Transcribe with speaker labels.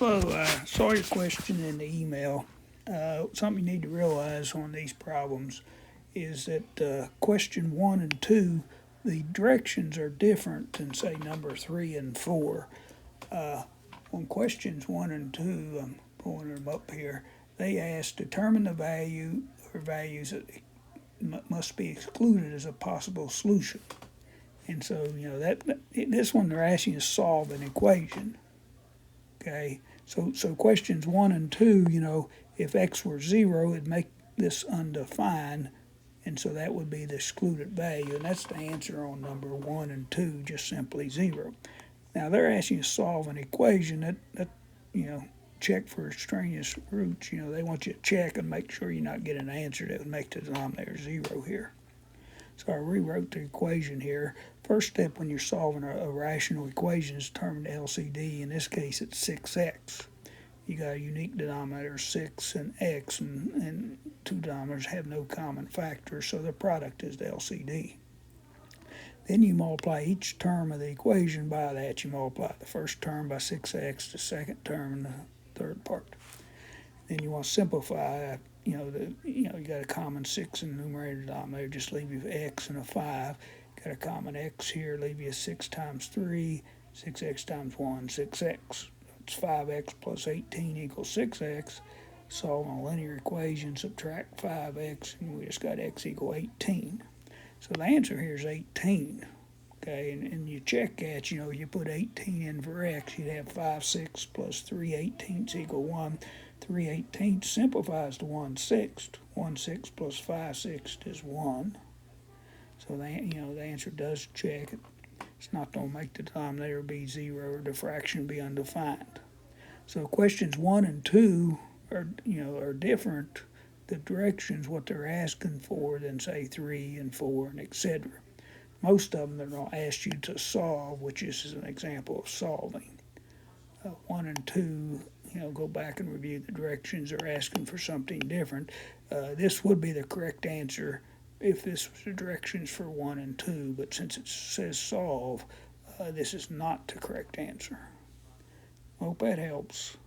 Speaker 1: Well, saw your question in the email. Something you need to realize on these problems is that question 1 and 2, the directions are different than, say, number 3 and 4. On questions 1 and 2, I'm pulling them up here, they ask determine the value or values that must be excluded as a possible solution. And so, that this one they're asking you to solve an equation. Okay, so questions 1 and 2, if x were 0, it'd make this undefined, and so that would be the excluded value, and that's the answer on number 1 and 2, just simply 0. Now they're asking you to solve an equation that check for extraneous roots. They want you to check and make sure you're not getting an answer that would make the denominator 0 here. So I rewrote the equation here. First step when you're solving a rational equation is determine the LCD. In this case, it's 6x. You got a unique denominator, 6 and x, and two denominators have no common factor, so the product is the LCD. Then you multiply each term of the equation by that. You multiply the first term by 6x, the second term, and the third part. Then you want to simplify. You got a common 6 in the numerator denominator, just leave you x and a 5. Got a common x here, leave you 6 times 3, 6x times 1, 6x. It's 5x plus 18 equals 6x. Solve a linear equation, subtract 5x, and we just got x equal 18. So the answer here is 18. Okay, and you check that, you put 18 in for x, you'd have 5 6 plus 3 18ths equal 1. 3 18ths simplifies to 1 6. 1 6 plus 5 6 is 1. So the answer does check. It's not going to make the denominator be 0 or the fraction be undefined. So questions 1 and 2 are different. The directions, what they're asking for, than say 3 and 4 and etc. Most of them they're going to ask you to solve, which is an example of solving. 1 and 2, go back and review the directions. They're asking for something different. This would be the correct answer if this was the directions for 1 and 2, but since it says solve, this is not the correct answer. Hope that helps.